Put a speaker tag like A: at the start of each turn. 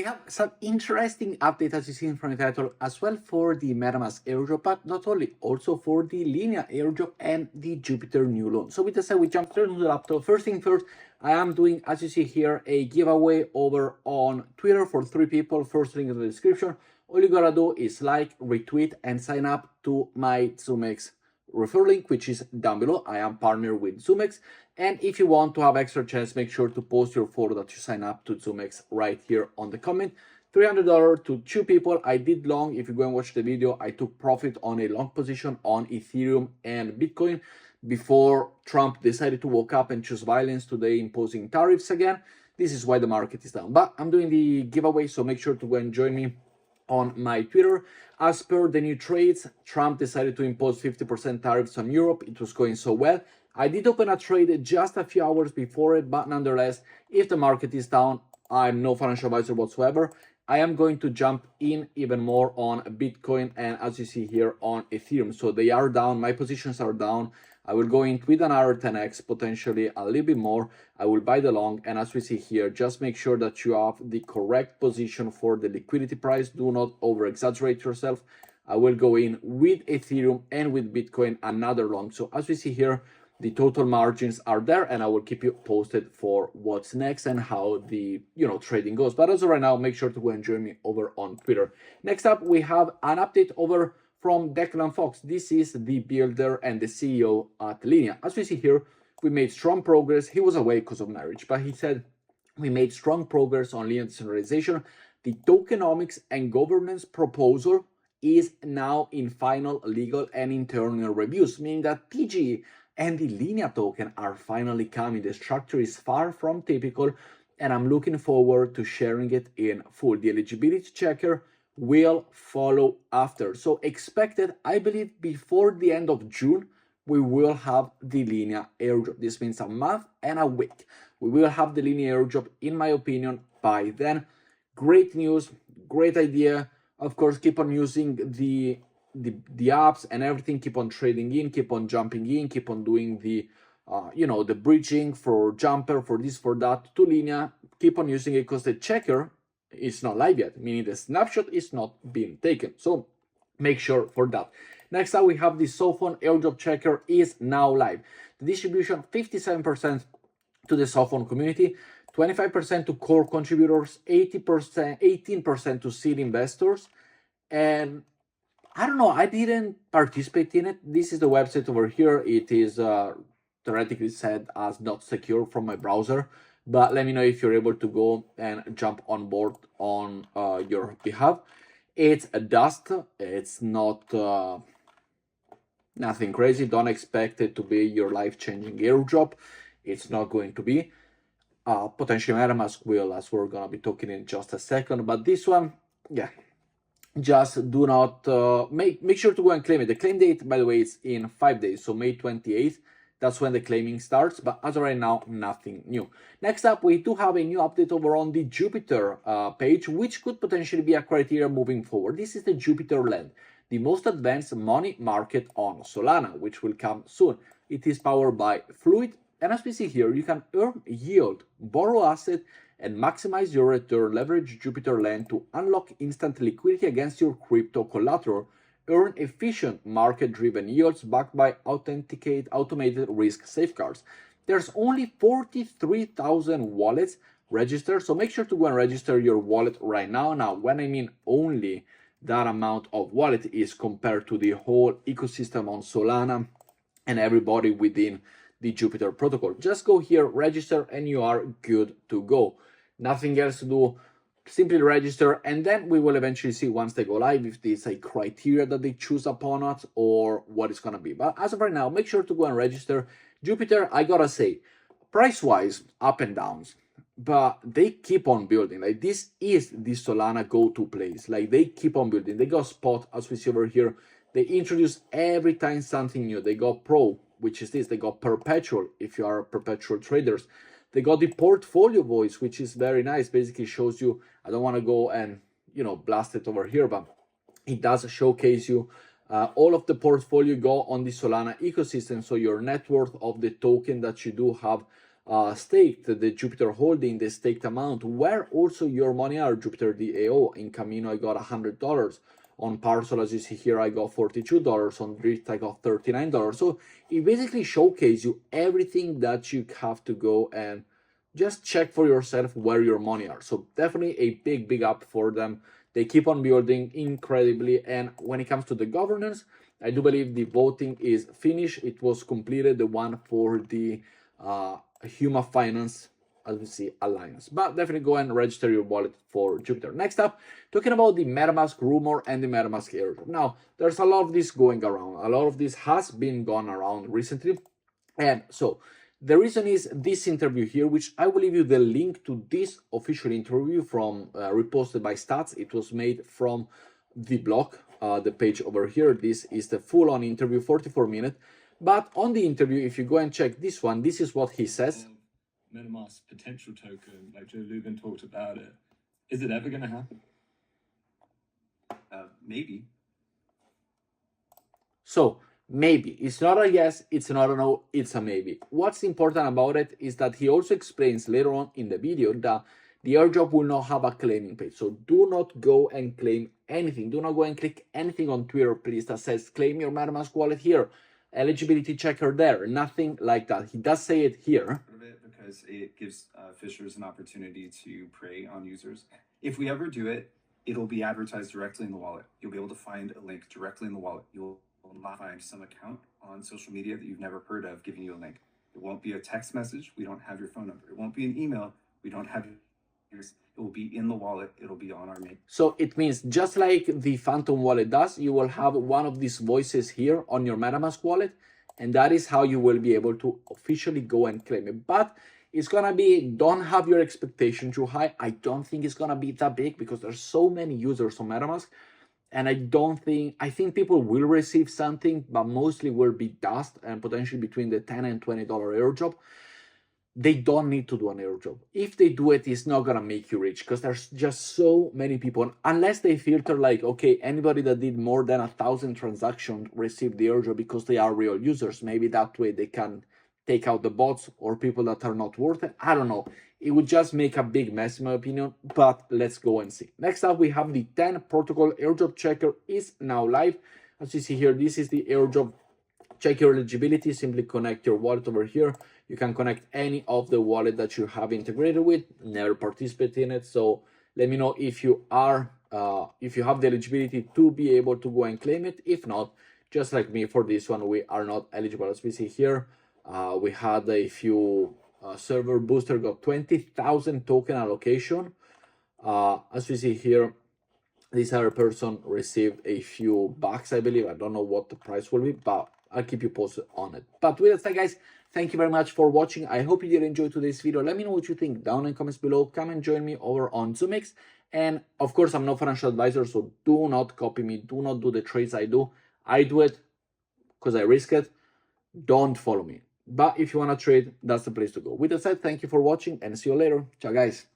A: We have some interesting updates, as you see from the title, as well for the MetaMask Airdrop, but not only, also for the Linear Airdrop and the Jupiter new loan. So with that said, we jump straight into the laptop. First thing first, I am doing, as you see here, a giveaway over on Twitter for 3 people. First link in the description. All you gotta do is like, retweet, and sign up to my ZoomX referral link, which is down below. I am partnered with ZoomX, and if you want to have extra chance, make sure to post your photo that you sign up to ZoomX right here on the comment. $300 to 2 people. I did long. If you go and watch the video, I took profit on a long position on Ethereum and Bitcoin before Trump decided to wake up and choose violence today, imposing tariffs again. This is why the market is down, but I'm doing the giveaway, so make sure to go and join me on my Twitter. As per the new trades, Trump decided to impose 50% tariffs on Europe. It was going so well. I did open a trade just a few hours before it, but nonetheless, if the market is down, I'm no financial advisor whatsoever. I am going to jump in even more on Bitcoin and, as you see here, on Ethereum. So they are down, my positions are down. I will go in with another 10x, potentially a little bit more. I will buy the long, and as we see here, just make sure that you have the correct position for the liquidity price. Do not over exaggerate yourself. I will go in with Ethereum and with Bitcoin another long. So as we see here, the total margins are there, and I will keep you posted for what's next and how the trading goes. But as of right now, make sure to go and join me over on Twitter. Next up, we have an update over from Declan Fox. This is the builder and the CEO at Linear. As we see here, we made strong progress. He was away because of marriage, but he said we made strong progress on Linear decentralization. The tokenomics and governance proposal is now in final legal and internal reviews, meaning that TGE and the Linear token are finally coming. The structure is far from typical, and I'm looking forward to sharing it in full. The eligibility checker will follow after. So expected, I believe, before the end of June, we will have the Linear airdrop. This means a month and a week. We will have the Linear airdrop, in my opinion, by then. Great news, great idea. Of course, keep on using the apps and everything. Keep on trading in, keep on jumping in, keep on doing the the bridging for Jumper, for this, for that, to Linear. Keep on using it because the checker is not live yet, meaning the snapshot is not being taken. So make sure for that. Next up, we have the Sophon airdrop checker is now live. The distribution 57% to the Sophon community, 25% to core contributors, 18% to seed investors. And I don't know, I didn't participate in it. This is the website over here. It is theoretically said as not secure from my browser, but let me know if you're able to go and jump on board on your behalf. It's a dust. It's not nothing crazy. Don't expect it to be your life-changing airdrop. It's not going to be. Potentially MetaMask will, as we're gonna be talking in just a second. But this one, yeah, just do not make sure to go and claim it. The claim date, by the way, is in 5 days, so May 28th. That's when the claiming starts, but as of right now, nothing new. Next up, we do have a new update over on the Jupiter page, which could potentially be a criteria moving forward. This is the Jupiter Lend, the most advanced money market on Solana, which will come soon. It is powered by Fluid, and as we see here, you can earn yield, borrow asset, and maximize your return. Leverage Jupiter Lend to unlock instant liquidity against your crypto collateral. Earn efficient market-driven yields backed by automated risk safeguards. There's only 43,000 wallets registered, so make sure to go and register your wallet right now. Now, when I mean only, that amount of wallet is compared to the whole ecosystem on Solana and everybody within the Jupiter protocol. Just go here, register, and you are good to go. Nothing else to do. Simply register, and then we will eventually see once they go live if there's a criteria that they choose upon us or what it's going to be. But as of right now, make sure to go and register. Jupiter, I gotta say, price-wise, up and downs, but they keep on building. Like, this is the Solana go-to place. Like, they keep on building. They got Spot, as we see over here. They introduce every time something new. They got Pro, which is this. They got Perpetual, if you are perpetual traders. They got the portfolio voice, which is very nice. Basically shows you, I don't want to go and, blast it over here, but it does showcase you all of the portfolio go on the Solana ecosystem. So your net worth of the token that you do have staked the Jupiter holding, the staked amount, where also your money are. Jupiter DAO, in Camino I got $100. On Parcel, as you see here, I got $42. On Drift, I got $39. So it basically showcases you everything that you have to go and just check for yourself where your money are. So definitely a big up for them. They keep on building incredibly. And when it comes to the governance, I do believe the voting is finished. It was completed, the one for the Huma Finance, as we see, Alliance. But definitely go and register your wallet for Jupiter. Next up, talking about the MetaMask rumor and the MetaMask Airdrop. Now, there's a lot of this going around. A lot of this has been gone around recently. And so the reason is this interview here, which I will leave you the link to this official interview from reposted by Stats. It was made from the blog, the page over here. This is the full-on interview, 44 minutes. But on the interview, if you go and check this one, this is what he says.
B: MetaMask potential token, like Joe Lubin talked about it. Is it ever going to happen? Maybe.
A: So maybe. It's not a yes, it's not a no, it's a maybe. What's important about it is that he also explains later on in the video that the airdrop will not have a claiming page. So do not go and claim anything. Do not go and click anything on Twitter, please, that says claim your MetaMask wallet here, eligibility checker there. Nothing like that. He does say it here.
B: Because it gives phishers an opportunity to prey on users. If we ever do it, it'll be advertised directly in the wallet. You'll be able to find a link directly in the wallet. You'll not find some account on social media that you've never heard of giving you a link. It won't be a text message. We don't have your phone number. It won't be an email. We don't have yours. It will be in the wallet. It'll be on our main.
A: So it means just like the Phantom wallet does, you will have one of these voices here on your MetaMask wallet, and that is how you will be able to officially go and claim it. But it's gonna be, don't have your expectation too high. I don't think it's gonna be that big because there's so many users on MetaMask. And I think people will receive something, but mostly will be dust and potentially between the $10 and $20 airdrop. They don't need to do an airdrop. If they do it, it's not gonna make you rich because there's just so many people. Unless they filter like, okay, anybody that did more than 1,000 transactions received the airdrop because they are real users. Maybe that way they can take out the bots or people that are not worth it. I don't know. It would just make a big mess in my opinion, but let's go and see. Next up, we have the 10 protocol airdrop checker is now live. As you see here, this is the airdrop. Check your eligibility, simply connect your wallet over here. You can connect any of the wallet that you have integrated with, never participate in it. So let me know if you are, if you have the eligibility to be able to go and claim it. If not, just like me for this one, we are not eligible. As we see here, we had a few server booster got 20,000 token allocation. As we see here, this other person received a few bucks, I believe. I don't know what the price will be, but I'll keep you posted on it. But with that said, guys, thank you very much for watching. I hope you did enjoy today's video. Let me know what you think down in the comments below. Come and join me over on ZoomX. And of course, I'm no financial advisor, so do not copy me. Do not do the trades I do. I do it because I risk it. Don't follow me. But if you want to trade, that's the place to go. With that said, thank you for watching and see you later. Ciao, guys.